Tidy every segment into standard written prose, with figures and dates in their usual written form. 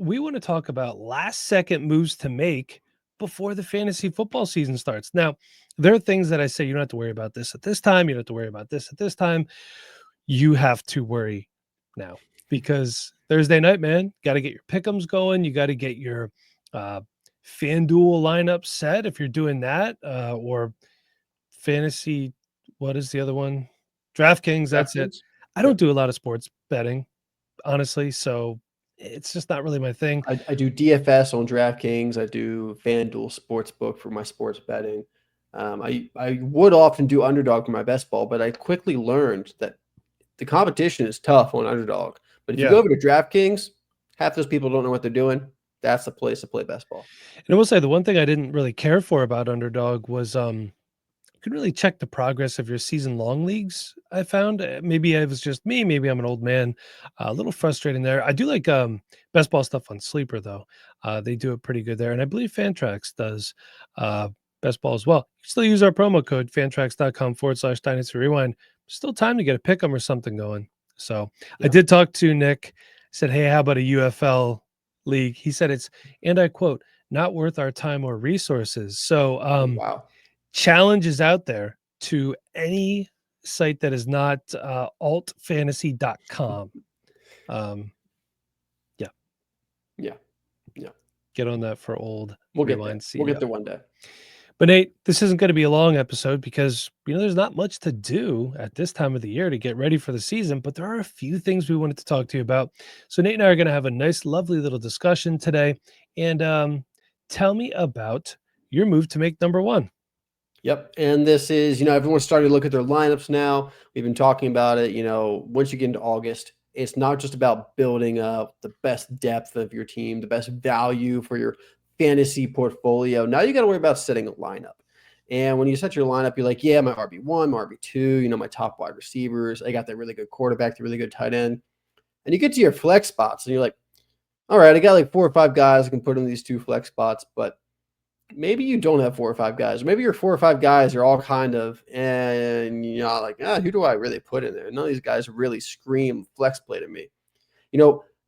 we want to talk about last second moves to make before the fantasy football season starts. Now, there are things that I say you don't have to worry about this at this time. You don't have to worry about this at this time. You have to worry now because Thursday night, man, got to get your pick'ems going. You got to get your FanDuel lineup set if you're doing that, or fantasy. What is the other one? DraftKings. That's it. I don't do a lot of sports betting, honestly. So it's just not really my thing. I do DFS on DraftKings. I do FanDuel Sportsbook for my sports betting. I would often do Underdog for my best ball, but I quickly learned that the competition is tough on Underdog. But if you go over to DraftKings, half those people don't know what they're doing. That's the place to play best ball. And I will say the one thing I didn't really care for about Underdog was you can really check the progress of your season-long leagues, I found. Maybe it was just me. Maybe I'm an old man. A little frustrating there. I do like best ball stuff on Sleeper, though. They do it pretty good there. And I believe Fantrax does best ball as well. You can still use our promo code, fantrax.com/Dynasty Rewind. Still time to get a pick 'em or something going. So I did talk to Nick. I said, hey, how about a UFL league? He said it's, and I quote, not worth our time or resources. So wow. Challenge is out there to any site that is not altfantasy.com. Yeah. Get on that for old We'll Rewind. We'll get there one day. But Nate, this isn't going to be a long episode because, there's not much to do at this time of the year to get ready for the season, but there are a few things we wanted to talk to you about. So Nate and I are going to have a nice, lovely little discussion today. And tell me about your move to make number one. Yep. And this is, everyone's starting to look at their lineups now. We've been talking about it, once you get into August, it's not just about building up the best depth of your team, the best value for your fantasy portfolio. Now you got to worry about setting a lineup. And when you set your lineup, you're like, yeah, my RB1, my RB2, my top wide receivers. I got that really good quarterback, the really good tight end. And you get to your flex spots and you're like, all right, I got like 4 or 5 guys I can put in these 2 flex spots, but maybe you don't have 4 or 5 guys. Maybe your 4 or 5 guys are all kind of, and like, who do I really put in there? None of these guys really scream flex play to me.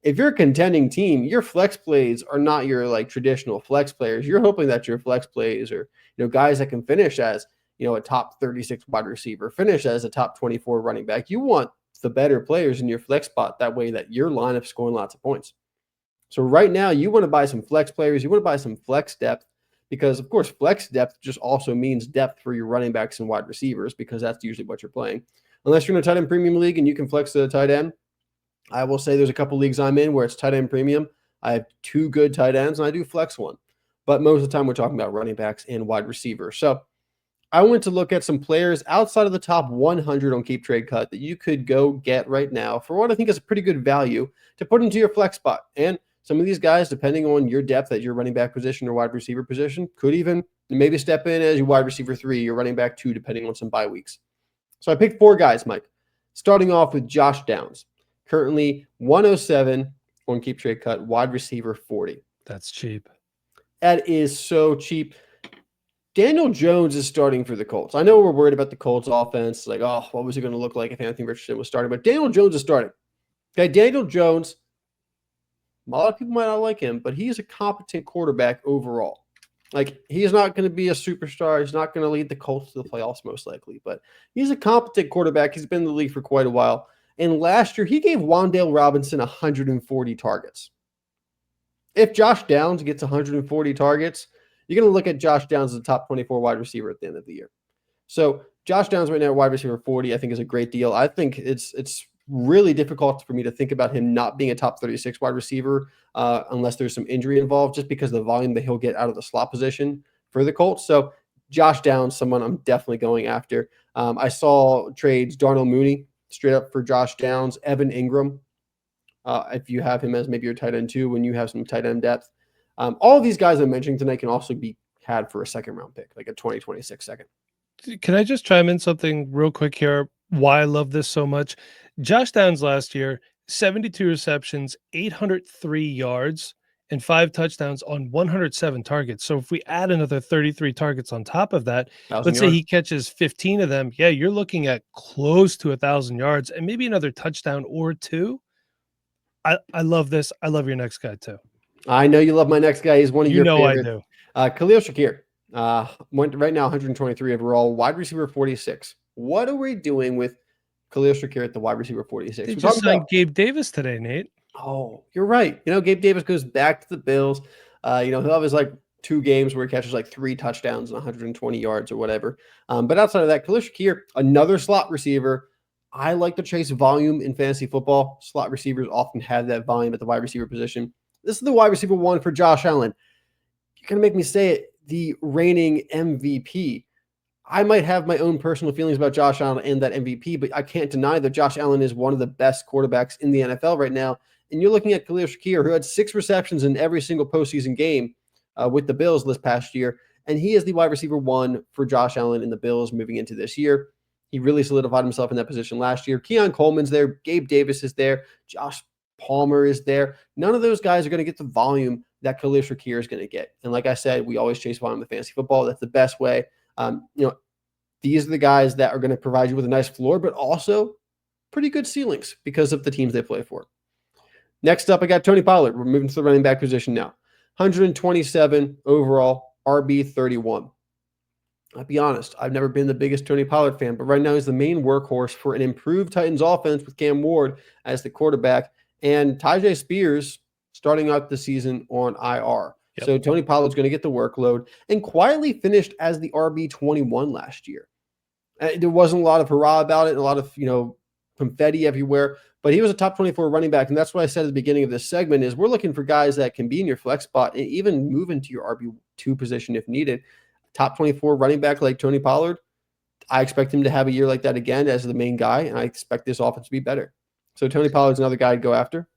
If you're a contending team, your flex plays are not your like traditional flex players. You're hoping that your flex plays are, guys that can finish as, a top 36 wide receiver, finish as a top 24 running back. You want the better players in your flex spot. That way that your lineup's scoring lots of points. So right now you want to buy some flex players. You want to buy some flex depth. Because, of course, flex depth just also means depth for your running backs and wide receivers because that's usually what you're playing. Unless you're in a tight end premium league and you can flex to the tight end, I will say there's a couple leagues I'm in where it's tight end premium. I have 2 good tight ends and I do flex one. But most of the time we're talking about running backs and wide receivers. So I went to look at some players outside of the top 100 on Keep Trade Cut that you could go get right now for what I think is a pretty good value to put into your flex spot. And some of these guys, depending on your depth at your running back position or wide receiver position, could even maybe step in as your wide receiver 3, your running back 2, depending on some bye weeks. So I picked 4 guys, Mike. Starting off with Josh Downs, currently 107 on Keep Trade Cut, wide receiver 40. That's cheap. That is so cheap. Daniel Jones is starting for the Colts. I know we're worried about the Colts offense. Like, what was it going to look like if Anthony Richardson was starting? But Daniel Jones is starting. Okay, Daniel Jones, a lot of people might not like him, but he is a competent quarterback overall. Like, he's not going to be a superstar. He's not going to lead the Colts to the playoffs most likely, but he's a competent quarterback. He's been in the league for quite a while. And last year, he gave Wan'Dale Robinson 140 targets. If Josh Downs gets 140 targets, you're going to look at Josh Downs as a top 24 wide receiver at the end of the year. So Josh Downs right now, wide receiver 40, I think is a great deal. I think it's really difficult for me to think about him not being a top 36 wide receiver unless there's some injury involved, just because of the volume that he'll get out of the slot position for the Colts. So Josh Downs, someone I'm definitely going after. I saw trades Darnell Mooney straight up for Josh Downs, Evan Ingram, if you have him as maybe your tight end 2 when you have some tight end depth. All of these guys I'm mentioning tonight can also be had for a second round pick, like a 2026 second. Can I just chime in something real quick here? Why I love this so much. Josh Downs last year, 72 receptions, 803 yards, and 5 touchdowns on 107 targets. So if we add another 33 targets on top of that, let's say he catches 15 of them. Yeah, you're looking at close to 1,000 yards and maybe another touchdown or 2. I love this. I love your next guy too. I know you love my next guy. He's one of You your know I favorites. do. Khalil Shakir. Went right now 123 overall, wide receiver 46. What are we doing with Khalil Shakir at the wide receiver 46? They We're just talking about. signed Gabe Davis today, Nate. Oh, you're right. Gabe Davis goes back to the Bills. He'll have his like 2 games where he catches like 3 touchdowns and 120 yards or whatever. But outside of that, Khalil Shakir, another slot receiver. I like to chase volume in fantasy football. Slot receivers often have that volume at the wide receiver position. This is the wide receiver 1 for Josh Allen. You're going to make me say it, the reigning MVP. I might have my own personal feelings about Josh Allen and that MVP, but I can't deny that Josh Allen is one of the best quarterbacks in the NFL right now. And you're looking at Khalil Shakir, who had 6 receptions in every single postseason game with the Bills this past year. And he is the wide receiver 1 for Josh Allen and the Bills moving into this year. He really solidified himself in that position last year. Keon Coleman's there. Gabe Davis is there. Josh Palmer is there. None of those guys are going to get the volume that Khalil Shakir is going to get. And like I said, we always chase volume with fantasy football. That's the best way. These are the guys that are going to provide you with a nice floor, but also pretty good ceilings because of the teams they play for. Next up, I got Tony Pollard. We're moving to the running back position now. 127 overall, RB 31. I'll be honest, I've never been the biggest Tony Pollard fan, but right now he's the main workhorse for an improved Titans offense with Cam Ward as the quarterback and Tyjae Spears starting out the season on IR. Yep. So Tony Pollard's going to get the workload and quietly finished as the RB 21 last year. There wasn't a lot of hurrah about it and a lot of, confetti everywhere, but he was a top 24 running back. And that's what I said at the beginning of this segment is we're looking for guys that can be in your flex spot and even move into your RB2 position if needed. Top 24 running back like Tony Pollard, I expect him to have a year like that again as the main guy, and I expect this offense to be better. So Tony Pollard's another guy to go after.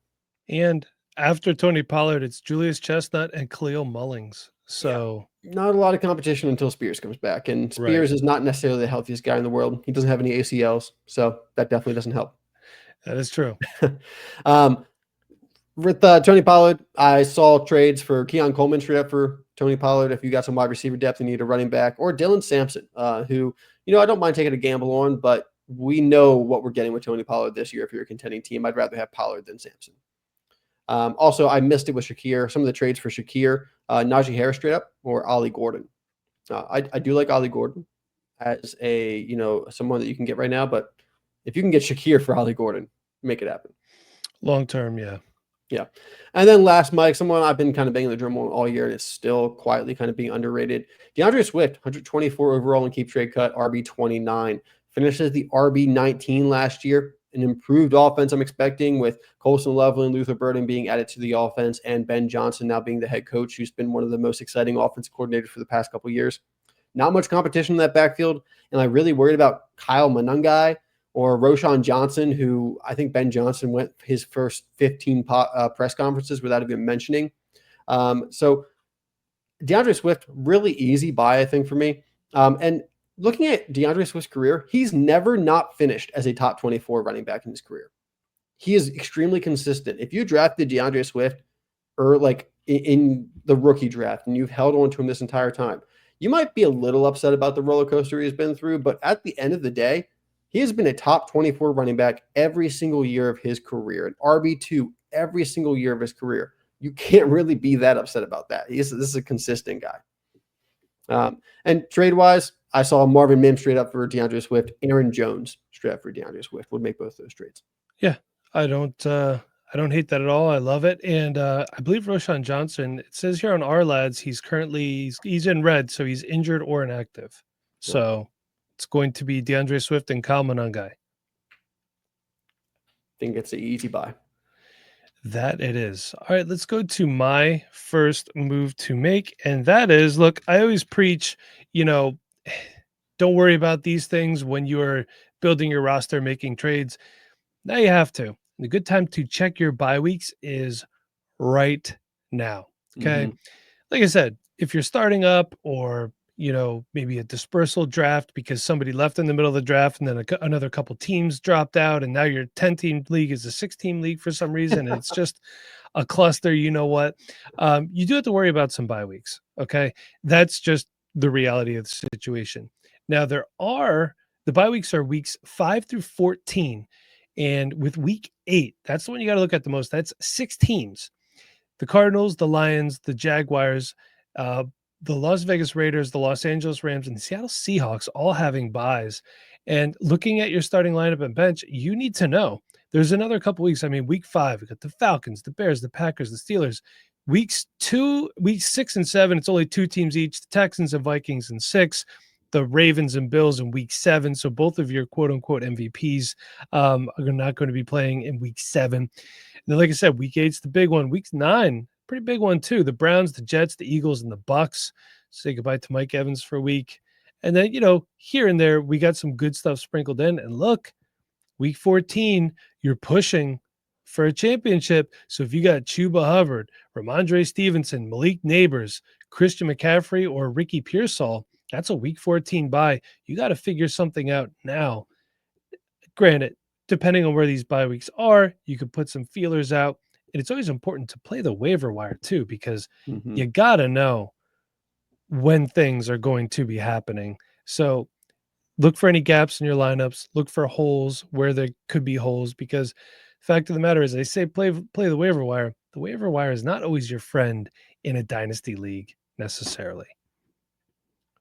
And after Tony Pollard, it's Julius Chestnut and Khalil Mullings. So not a lot of competition until Spears comes back. And Spears is not necessarily the healthiest guy in the world. He doesn't have any ACLs, so that definitely doesn't help. That is true. With Tony Pollard, I saw trades for Keon Coleman straight up for Tony Pollard. If you got some wide receiver depth and need a running back, or Dylan Sampson, who, I don't mind taking a gamble on, but we know what we're getting with Tony Pollard this year. If you're a contending team, I'd rather have Pollard than Sampson. Also, I missed it with Shakir. Some of the trades for Shakir, Najee Harris straight up, or Ollie Gordon. I do like Ollie Gordon as a, someone that you can get right now, but if you can get Shakir for Ollie Gordon, make it happen. Long term, yeah. Yeah. And then last, Mike, someone I've been kind of banging the drum on all year, and it's still quietly kind of being underrated. DeAndre Swift, 124 overall in keep trade cut, RB 29. Finishes the RB 19 last year. An improved offense I'm expecting with Colson Loveland, Luther Burden being added to the offense, and Ben Johnson now being the head coach, who's been one of the most exciting offensive coordinators for the past couple of years. Not much competition in that backfield, and I'm really worried about Kyle Monangai or Roshan Johnson, who I think Ben Johnson went his first 15 press conferences without even mentioning. So DeAndre Swift, really easy buy, I think, for me. And looking at DeAndre Swift's career, he's never not finished as a top 24 running back in his career. He is extremely consistent. If you drafted DeAndre Swift or like in the rookie draft and you've held on to him this entire time, you might be a little upset about the roller coaster he's been through, but at the end of the day, he has been a top 24 running back every single year of his career, an RB2 every single year of his career. You can't really be that upset about that. This is a consistent guy. And trade-wise, I saw Marvin Mims straight up for DeAndre Swift. Aaron Jones straight up for DeAndre Swift would make both those trades. Yeah, I don't hate that at all. I love it. And I believe Roshan Johnson, it says here on our lads, he's in red, so he's injured or inactive. So it's going to be DeAndre Swift and Kyle Monangai. I think it's an easy buy. That it is. All right, let's go to my first move to make. And that is, look, I always preach, don't worry about these things when you're building your roster, making trades. Now you have to. The good time to check your bye weeks is right now. Okay. Mm-hmm. Like I said, if you're starting up or, maybe a dispersal draft because somebody left in the middle of the draft and then another couple teams dropped out and now your 10-team league is a 6-team league for some reason. And it's just a cluster. You know what? You do have to worry about some bye weeks. Okay. That's just the reality of the situation. Now the bye weeks are weeks 5 through 14. And with week 8, that's the one you got to look at the most. That's 6 teams. the Cardinals, the Lions, the Jaguars, uh, the Las Vegas Raiders, the Los Angeles Rams, and the Seattle Seahawks all having buys. And looking at your starting lineup and bench, you need to know there's another couple weeks. I mean, week 5, we got the Falcons, the Bears, the Packers, the Steelers. Weeks 6 and 7, it's only 2 teams each, the Texans and Vikings in 6, the Ravens and Bills in week 7. So both of your quote unquote MVPs are not going to be playing in week 7. And then, like I said, week 8's the big one. Week 9, pretty big one too. The Browns, the Jets, the Eagles, and the Bucks. Say goodbye to Mike Evans for a week. And then, here and there, we got some good stuff sprinkled in. And look, week 14, you're pushing for a championship. So if you got Chuba Hubbard, Rhamondre Stevenson, Malik Neighbors, Christian McCaffrey, or Ricky Pearsall, that's a week 14 bye. You got to figure something out now. Granted, depending on where these bye weeks are, you could put some feelers out. And it's always important to play the waiver wire too, because you got to know when things are going to be happening. So look for any gaps in your lineups, look for holes where there could be holes, because the fact of the matter is, they say play the waiver wire. The waiver wire is not always your friend in a dynasty league necessarily.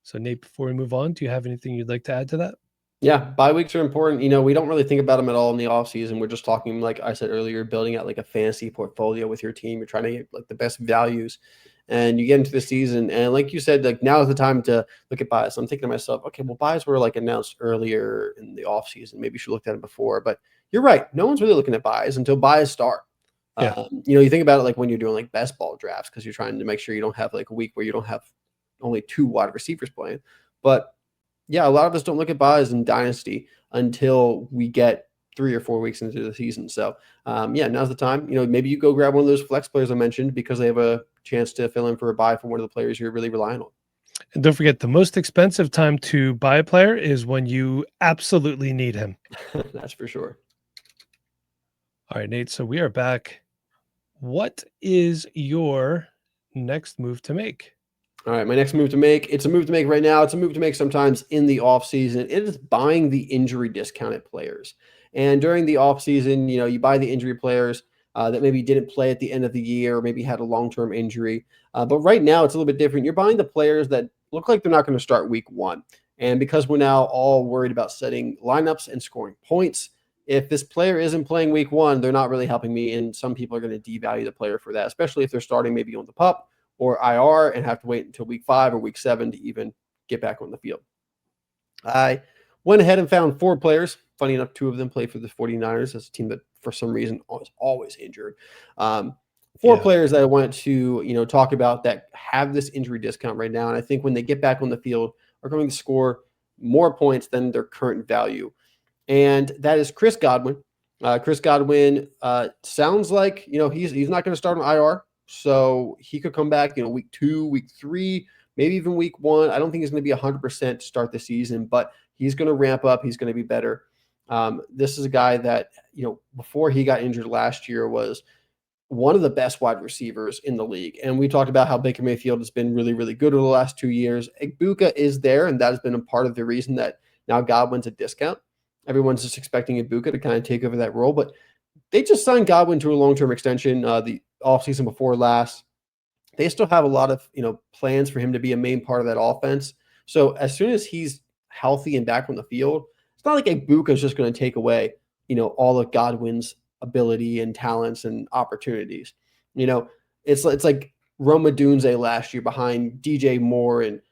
So Nate, before we move on, do you have anything you'd like to add to that? Yeah, bye weeks are important. We don't really think about them at all in the offseason. We're just talking, like I said earlier, building out like a fantasy portfolio with your team. You're trying to get like the best values, and you get into the season. And like you said, like now is the time to look at buys. I'm thinking to myself, okay, well, buys were like announced earlier in the offseason. Maybe you should look at it before. But you're right. No one's really looking at buys until buys start. Yeah. You think about it like when you're doing like best ball drafts, because you're trying to make sure you don't have like a week where you don't have only 2 wide receivers playing. But yeah, a lot of us don't look at buys in Dynasty until we get 3 or 4 weeks into the season. So, now's the time. Maybe you go grab one of those flex players I mentioned because they have a chance to fill in for a buy for one of the players you're really relying on. And don't forget, the most expensive time to buy a player is when you absolutely need him. That's for sure. All right, Nate. So we are back. What is your next move to make? All right, my next move to make, it's a move to make right now. It's a move to make sometimes in the offseason. It is buying the injury discounted players. And during the offseason, you buy the injury players that maybe didn't play at the end of the year, or maybe had a long-term injury. But right now, it's a little bit different. You're buying the players that look like they're not going to start week 1. And because we're now all worried about setting lineups and scoring points, if this player isn't playing week 1, they're not really helping me. And some people are going to devalue the player for that, especially if they're starting maybe on the PUP or IR and have to wait until week 5 or week 7 to even get back on the field. I went ahead and found 4 players. Funny enough, 2 of them play for the 49ers. That's a team that for some reason is always injured. 4 players that I want to, talk about that have this injury discount right now. And I think when they get back on the field are going to score more points than their current value. And that is Chris Godwin. Chris Godwin sounds like, he's not going to start on IR. So he could come back, week 2, week 3, maybe even week 1. I don't think he's going to be 100% to start the season, but he's going to ramp up. He's going to be better. This is a guy that, before he got injured last year was one of the best wide receivers in the league. And we talked about how Baker Mayfield has been really, really good over the last 2 years. Ibuka is there, and that has been a part of the reason that now Godwin's a discount. Everyone's just expecting Ibuka to kind of take over that role, but they just signed Godwin to a long-term extension the offseason before last. They still have a lot of plans for him to be a main part of that offense. So as soon as he's healthy and back on the field, it's not like Ibuka is just going to take away all of Godwin's ability and talents and opportunities. It's like Roma Dunze last year behind DJ Moore and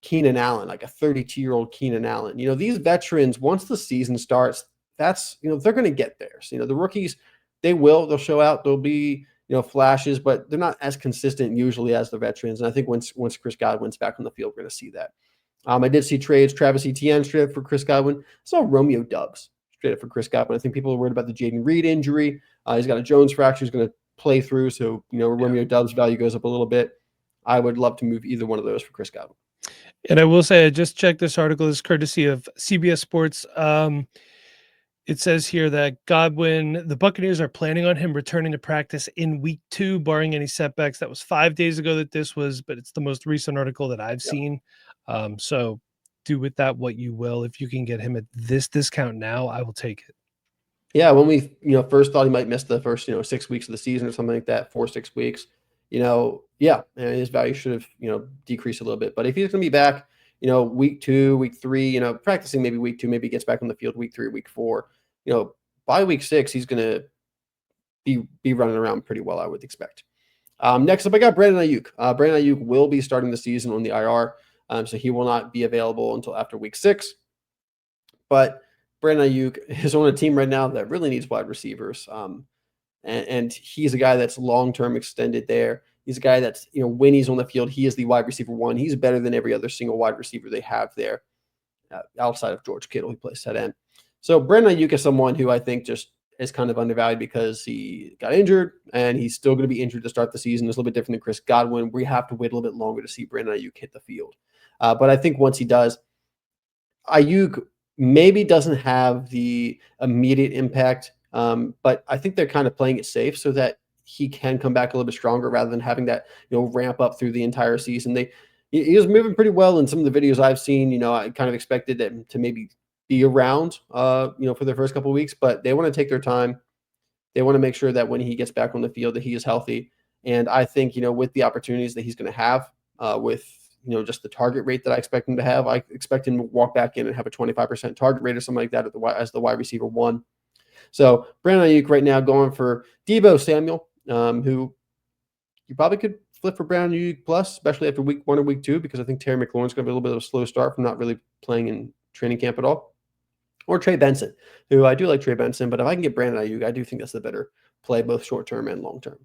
Keenan Allen, like a 32-year-old Keenan Allen. These veterans, once the season starts, that's they're going to get there. So, the rookies, they'll show out. There'll be flashes, but they're not as consistent usually as the veterans. And I think once Chris Godwin's back on the field, we're going to see that. I did see trades. Travis Etienne straight up for Chris Godwin. I saw Romeo Doubs straight up for Chris Godwin. I think people are worried about the Jaden Reed injury. He's got a Jones fracture. He's going to play through, so Romeo Doubs' value goes up a little bit. I would love to move either one of those for Chris Godwin. And I will say, I just checked this article. This is courtesy of CBS Sports. It says here that Godwin, the Buccaneers are planning on him returning to practice in week 2, barring any setbacks. That was 5 days ago that this was, but it's the most recent article that I've seen. So do with that what you will. If you can get him at this discount now, I will take it. Yeah, when we first thought he might miss the first 6 weeks of the season or something like that, 4 6 weeks, yeah, and his value should have decreased a little bit. But if he's going to be back, week 2, week 3, practicing maybe week 2, maybe he gets back on the field week 3, week 4, by week 6, he's going to be running around pretty well, I would expect. Next up, I got Brandon Aiyuk. Brandon Aiyuk will be starting the season on the IR, so he will not be available until after week 6. But Brandon Aiyuk is on a team right now that really needs wide receivers. And he's a guy that's long-term extended there. He's a guy that's, when he's on the field, he is the wide receiver one. He's better than every other single wide receiver they have there outside of George Kittle, who plays tight end. So Brandon Aiyuk is someone who I think just is kind of undervalued because he got injured and he's still going to be injured to start the season. It's a little bit different than Chris Godwin. We have to wait a little bit longer to see Brandon Aiyuk hit the field. But I think once he does, Aiyuk maybe doesn't have the immediate impact, but I think they're kind of playing it safe so that he can come back a little bit stronger rather than having that ramp up through the entire season. He was moving pretty well in some of the videos I've seen. I kind of expected them to maybe be around, for their first couple of weeks, but they want to take their time. They want to make sure that when he gets back on the field that he is healthy. And I think, with the opportunities that he's going to have with just the target rate that I expect him to have, I expect him to walk back in and have a 25% target rate or something like that as the wide receiver one. So Brandon Aiyuk right now going for Deebo Samuel, who you probably could flip for Brandon Aiyuk plus, especially after week 1 or week 2, because I think Terry McLaurin's going to be a little bit of a slow start from not really playing in training camp at all. Or Trey Benson, who I do like Trey Benson, but if I can get Brandon Aiyuk, I do think that's the better play, both short-term and long-term.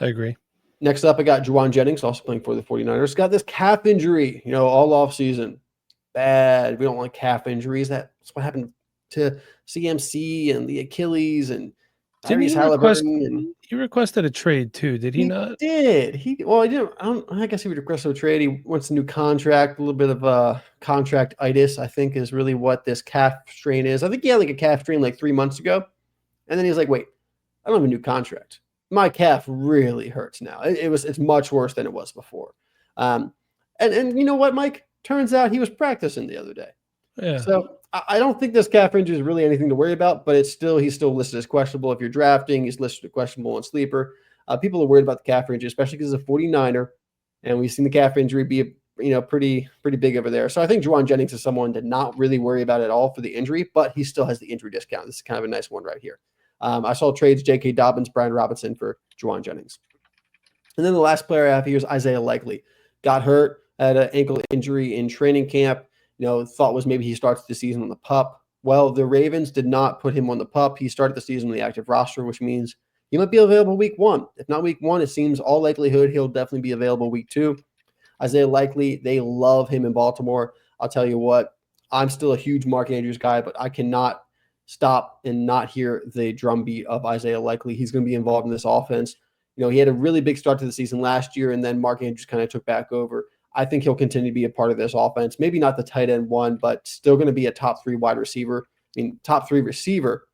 I agree. Next up, I got Jauan Jennings, also playing for the 49ers. Got this calf injury, all off season. Bad. We don't like calf injuries. That's what happened to CMC and the Achilles and Didn't Tyrese he request? Halliburton. And He requested a trade too, did he he not? did. He didn't. I guess he would request a trade. He wants a new contract. A little bit of a contract-itis, I think, is really what this calf strain is. I think he had like a calf strain like 3 months ago, and then he was like, "Wait, I don't have a new contract. My calf really hurts now. It's much worse than it was before." And you know what, Mike? Turns out he was practicing the other day. Yeah. So I don't think this calf injury is really anything to worry about, but he's still listed as questionable. If you're drafting, he's listed as questionable on sleeper. People are worried about the calf injury, especially because he's a 49er, and we've seen the calf injury be pretty big over there. So I think Jauan Jennings is someone to not really worry about at all for the injury, but he still has the injury discount. This is kind of a nice one right here. I saw trades J.K. Dobbins, Brian Robinson for Jauan Jennings. And then the last player I have here is Isaiah Likely. Got hurt, had an ankle injury in training camp. Thought was maybe he starts the season on the PUP. Well, the Ravens did not put him on the PUP. He started the season on the active roster, which means he might be available week 1. If not week 1, it seems all likelihood he'll definitely be available week 2. Isaiah Likely, they love him in Baltimore. I'll tell you what, I'm still a huge Mark Andrews guy, but I cannot stop and not hear the drumbeat of Isaiah Likely. He's going to be involved in this offense. He had a really big start to the season last year, and then Mark Andrews kind of took back over. I think he'll continue to be a part of this offense. Maybe not the tight end one, but still going to be a top 3 wide receiver. Top 3 receiver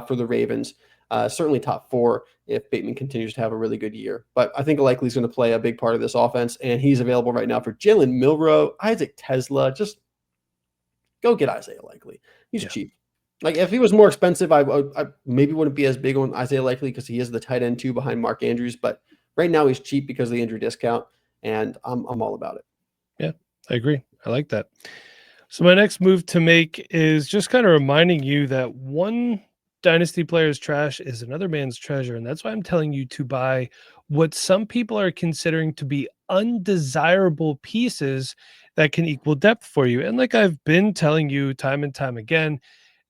for the Ravens. Certainly top 4 if Bateman continues to have a really good year. But I think Likely is going to play a big part of this offense, and he's available right now for Jalen Milroe, Isaac Tesla. Just go get Isaiah Likely. He's cheap. Like if he was more expensive, I maybe wouldn't be as big on Isaiah Likely because he is the tight end 2 behind Mark Andrews. But right now he's cheap because of the injury discount, and I'm all about it. Yeah, I agree. I like that. So my next move to make is just kind of reminding you that one dynasty player's trash is another man's treasure. And that's why I'm telling you to buy what some people are considering to be undesirable pieces that can equal depth for you. And like I've been telling you time and time again,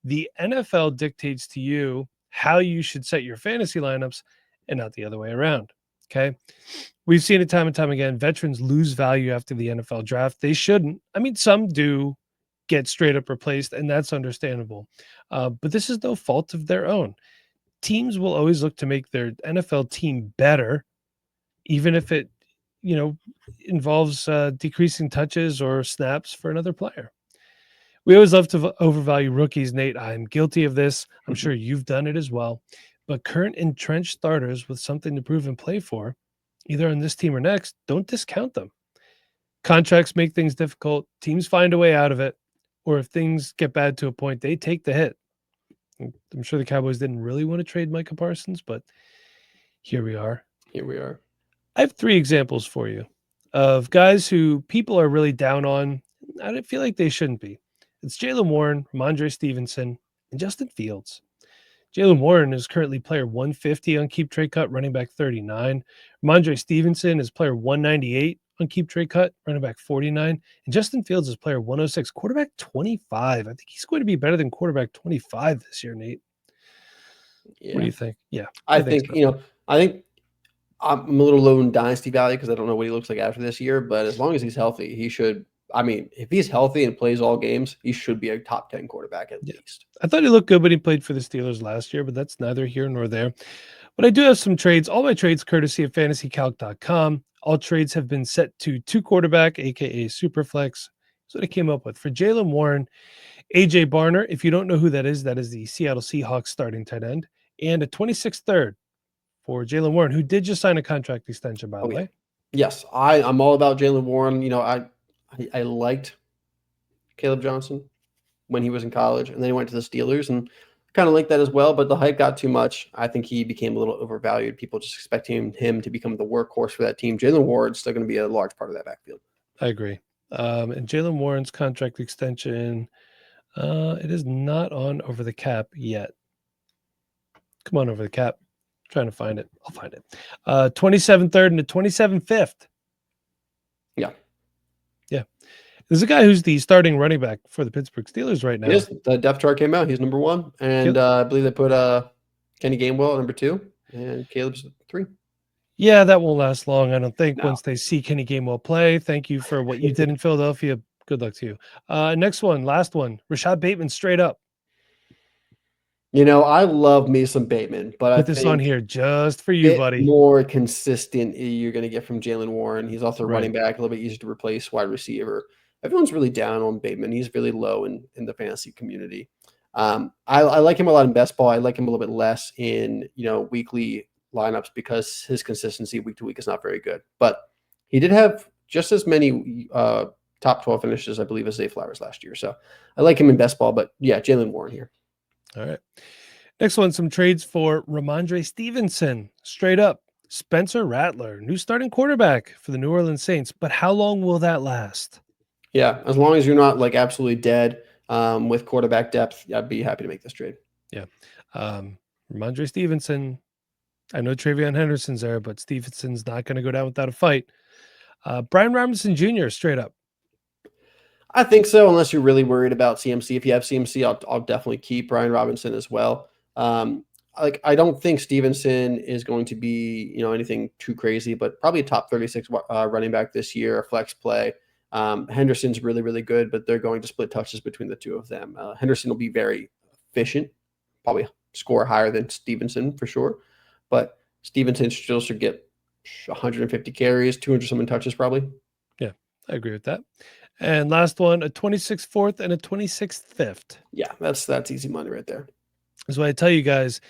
the NFL dictates to you how you should set your fantasy lineups and not the other way around. Okay. We've seen it time and time again. Veterans lose value after the NFL draft. They shouldn't. I mean, some do get straight up replaced, and that's understandable. But this is no fault of their own. Teams will always look to make their NFL team better, even if it, involves decreasing touches or snaps for another player. We always love to overvalue rookies, Nate. I'm guilty of this. I'm sure you've done it as well. But current entrenched starters with something to prove and play for, either on this team or next, don't discount them. Contracts make things difficult. Teams find a way out of it. Or if things get bad to a point, they take the hit. I'm sure the Cowboys didn't really want to trade Micah Parsons, but here we are. Here we are. I have 3 examples for you of guys who people are really down on. I don't feel like they shouldn't be. It's Jaylen Warren, Rhamondre Stevenson, and Justin Fields. Jaylen Warren is currently player 150 on Keep Trade Cut, running back 39. Rhamondre Stevenson is player 198 on Keep Trade Cut, running back 49. And Justin Fields is player 106, quarterback 25. I think he's going to be better than quarterback 25 this year, Nate. Yeah. What do you think? Yeah, I think, so. I think I'm a little low in dynasty value because I don't know what he looks like after this year, but as long as he's healthy, he should. I mean, if he's healthy and plays all games, he should be a top 10 quarterback at least. I thought he looked good when he played for the Steelers last year, but that's neither here nor there. But I do have some trades. All my trades courtesy of fantasycalc.com. All trades have been set to 2 quarterback, aka Superflex. That's what I came up with. For Jaylen Warren, AJ Barner, if you don't know who that is the Seattle Seahawks starting tight end, and a 26th third for Jaylen Warren, who did just sign a contract extension, by the way. Yes, I'm all about Jaylen Warren. I liked Caleb Johnson when he was in college, and then he went to the Steelers, and kind of like that as well. But the hype got too much. I think he became a little overvalued. People just expecting him to become the workhorse for that team. Jaylen Warren's still going to be a large part of that backfield. I agree. And Jaylen Warren's contract extension, it is not on over the cap yet. Come on, over the cap. I'm trying to find it. I'll find it. 27 third and a 27 fifth. Yeah. There's a guy who's the starting running back for the Pittsburgh Steelers right now. Yes, the depth chart came out. He's number 1. And I believe they put Kenny Gainwell at number 2 and Caleb's 3. Yeah, that won't last long, I don't think, No. once they see Kenny Gainwell play. Thank you for what you did in Philadelphia. Good luck to you. Next one, last one. Rashad Bateman straight up. I love me some Bateman, but Put this on here just for you, buddy. More consistent you're going to get from Jaylen Warren. He's also Right. running back, a little bit easier to replace, wide receiver. Everyone's really down on Bateman. He's really low in the fantasy community. I like him a lot in best ball. I like him a little bit less in weekly lineups because his consistency week to week is not very good. But he did have just as many top 12 finishes, I believe, as Zay Flowers last year. So I like him in best ball. But yeah, Jaylen Warren here. All right. Next one, some trades for Rhamondre Stevenson. Straight up. Spencer Rattler, new starting quarterback for the New Orleans Saints. But how long will that last? Yeah, as long as you're not like absolutely dead with quarterback depth, I'd be happy to make this trade. Yeah. Rhamondre Stevenson. I know Travion Henderson's there, but Stevenson's not going to go down without a fight. Brian Robinson Jr., straight up. I think so, unless you're really worried about CMC. If you have CMC, I'll definitely keep Brian Robinson as well. I don't think Stevenson is going to be anything too crazy, but probably a top 36 running back this year, a flex play. Henderson's really, really good, but they're going to split touches between the two of them. Henderson will be very efficient, probably score higher than Stevenson for sure, but Stevenson still should get 150 carries, 200 something touches probably. Yeah, I agree with that. And last one, a 26th fourth and a 26th fifth. Yeah, that's easy money right there. That's why I tell you guys,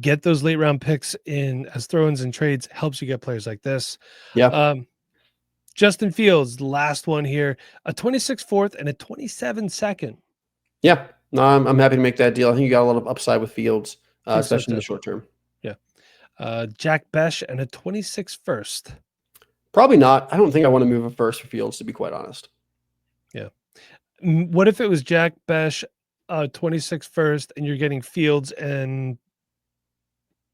get those late round picks in as throw-ins and trades. Helps you get players like this. Yeah. Justin Fields, last one here, a 26th fourth and a 27 second. Yeah, no, I'm happy to make that deal. I think you got a lot of upside with Fields, especially in the short term. Yeah. Jack Besh and a 26th first. Probably not. I don't think I want to move a first for Fields, to be quite honest. Yeah. What if it was Jack Besh, 26th first, and you're getting Fields and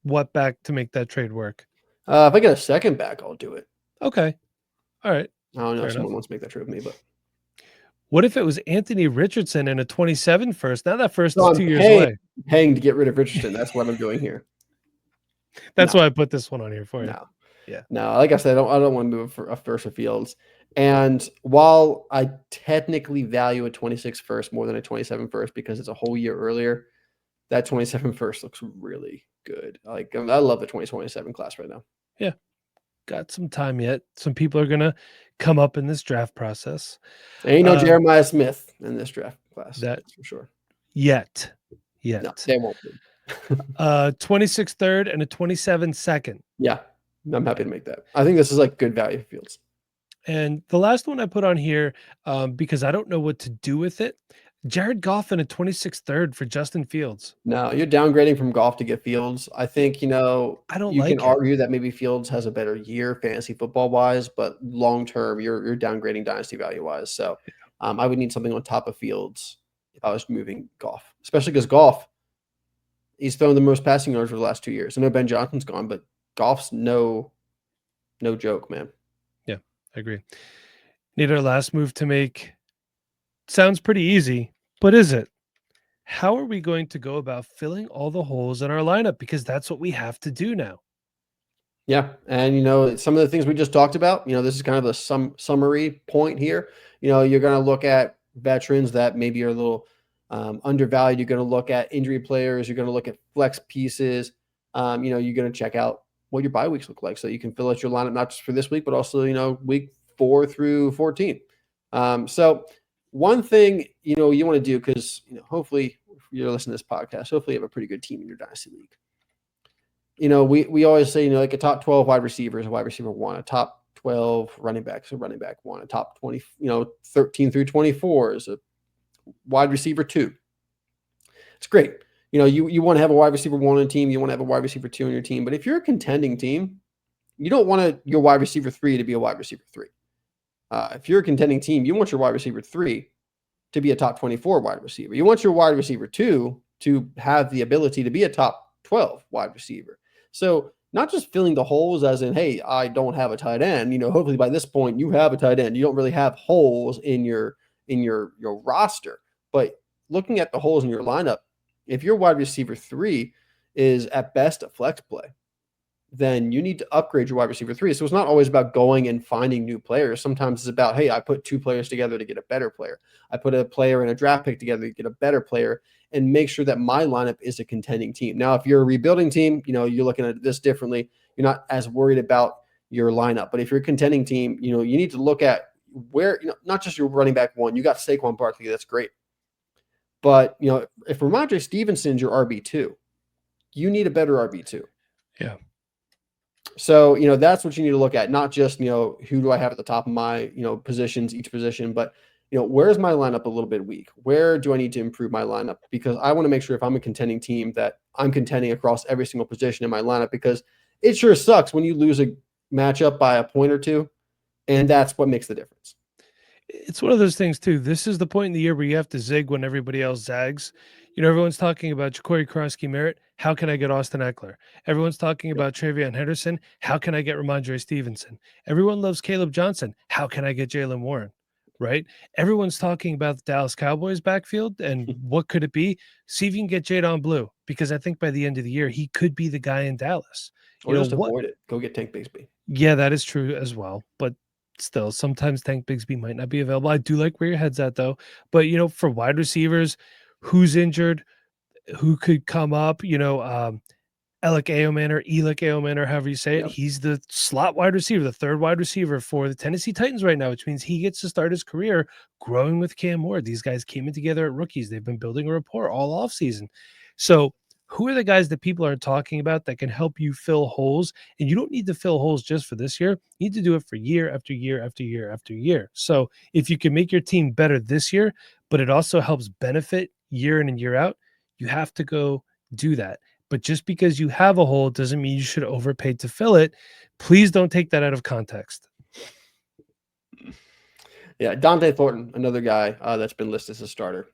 what back to make that trade work? If I get a second back, I'll do it. Okay. All right. I don't know Fair if someone enough. wants to make that trade with me, but what if it was Anthony Richardson and a 27 first? Now that first so is 2 years away. Paying to get rid of Richardson. That's what I'm doing here. That's why I put this one on here for you. No. Yeah. No, like I said, I don't want to move a first for Fields. And while I technically value a 26 first more than a 27 first because it's a whole year earlier, that 27 first looks really good. I love the 2027 class right now. Yeah. Got some time yet. Some people are going to come up in this draft process. Ain't no Jeremiah Smith in this draft class. That's for sure. Yet. No, they won't be. 26 third and a 27 second. Yeah, I'm happy to make that. I think this is like good value for Fields. And the last one I put on here, because I don't know what to do with it. Jared Goff and a 26th third for Justin Fields. No, you're downgrading from Goff to get Fields. I think, I don't you can like it. argue that maybe Fields has a better year fantasy football wise, but long term, you're downgrading dynasty value wise. So I would need something on top of Fields if I was moving Goff, especially because Goff, he's thrown the most passing yards for the last 2 years. I know Ben Johnson's gone, but Goff's no joke, man. Yeah, I agree. Need our last move to make. Sounds pretty easy, but is it? How are we going to go about filling all the holes in our lineup? Because that's what we have to do now. Yeah, and some of the things we just talked about, this is kind of a summary point here. You're going to look at veterans that maybe are a little undervalued. You're going to look at injury players. You're going to look at flex pieces. You're going to check out what your bye weeks look like, so you can fill out your lineup not just for this week, but also week 4 through 14. So one thing you want to do, because hopefully if you're listening to this podcast, hopefully you have a pretty good team in your dynasty league. We always say, like a top 12 wide receiver is a wide receiver 1, a top 12 running back is a running back 1, a top 20, 13 through 24 is a wide receiver 2. It's great. You want to have a wide receiver 1 on a team, you want to have a wide receiver 2 on your team, but if you're a contending team, you don't want your wide receiver 3 to be a wide receiver 3. If you're a contending team, you want your wide receiver 3 to be a top 24 wide receiver. You want your wide receiver 2 to have the ability to be a top 12 wide receiver. So not just filling the holes as in, hey, I don't have a tight end. Hopefully by this point you have a tight end. You don't really have holes in your roster. But looking at the holes in your lineup, if your wide receiver 3 is at best a flex play, then you need to upgrade your wide receiver 3. So it's not always about going and finding new players. Sometimes it's about, hey, I put 2 players together to get a better player. I put a player and a draft pick together to get a better player, and make sure that my lineup is a contending team. Now, if you're a rebuilding team, you're looking at this differently. You're not as worried about your lineup. But if you're a contending team, you need to look at where, not just your running back 1. You got Saquon Barkley. That's great. But, if Rhamondre Stevenson's your RB2, you need a better RB2. Yeah. So, that's what you need to look at, not just, who do I have at the top of my, positions, each position, but, where's my lineup a little bit weak? Where do I need to improve my lineup? Because I want to make sure if I'm a contending team that I'm contending across every single position in my lineup, because it sure sucks when you lose a matchup by a point or 2, and that's what makes the difference. It's one of those things too. This is the point in the year where you have to zig when everybody else zags. Everyone's talking about Ja'Cory Krosky-Merritt. How can I get Austin Eckler? Everyone's talking about Travion Henderson. How can I get Rhamondre Stevenson? Everyone loves Caleb Johnson. How can I get Jaylen Warren? Right? Everyone's talking about the Dallas Cowboys backfield and what could it be? See if you can get Jadon Blue, because I think by the end of the year, he could be the guy in Dallas. Or just avoid it. Go get Tank Bigsby. Yeah, that is true as well. But still, sometimes Tank Bigsby might not be available. I do like where your head's at, though. But, for wide receivers, who's injured, who could come up, Alec Aoman or Elic Aoman, or however you say it. Yep. He's the slot wide receiver, the third wide receiver for the Tennessee Titans right now, which means he gets to start his career growing with Cam Ward. These guys came in together at rookies. They've been building a rapport all offseason. So who are the guys that people aren't talking about that can help you fill holes? And you don't need to fill holes just for this year. You need to do it for year after year after year after year. So if you can make your team better this year, but it also helps benefit year in and year out, you have to go do that. But just because you have a hole doesn't mean you should overpay to fill it. Please don't take that out of context. Yeah, Dante Thornton, another guy that's been listed as a starter.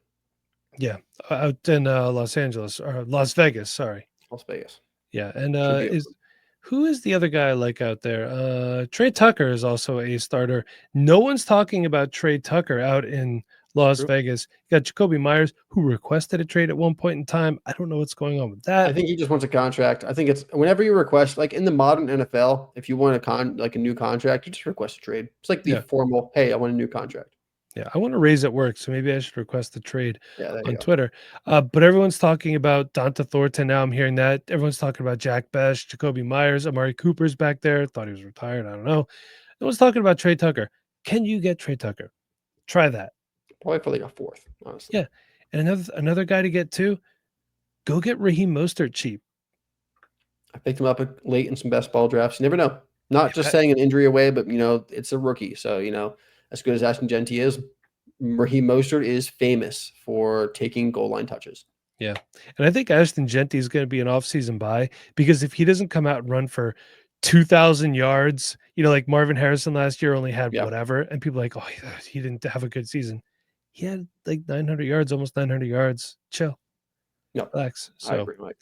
Yeah, out in Los Angeles or Las Vegas. Sorry, Las Vegas. Yeah, and who is the other guy like out there? Trey Tucker is also a starter. No one's talking about Trey Tucker out in Las Vegas. You got Jacoby Myers, who requested a trade at one point in time. I don't know what's going on with that. I think he just wants a contract. I think it's whenever you request, like in the modern NFL, if you want a new contract, you just request a trade. It's like the formal, hey, I want a new contract. Yeah, I want to raise at work, so maybe I should request a trade on go. Twitter. But everyone's talking about Donta Thornton now. I'm hearing that. Everyone's talking about Jack Best, Jacoby Myers, Amari Cooper's back there. Thought he was retired. I don't know. No one's talking about Trey Tucker. Can you get Trey Tucker? Try that. Probably for like a fourth, honestly. Yeah. And another guy to get to, go get Raheem Mostert cheap. I picked him up late in some best ball drafts. You never know. Not just saying an injury away, but, it's a rookie. So, as good as Ashton Genty is, Raheem Mostert is famous for taking goal line touches. Yeah. And I think Ashton Genty is going to be an offseason buy because if he doesn't come out and run for 2,000 yards, like Marvin Harrison last year only had Yeah. whatever, and people are like, oh, he didn't have a good season. He had like 900 yards, almost 900 yards. Chill, No, relax. I So agree, Mike.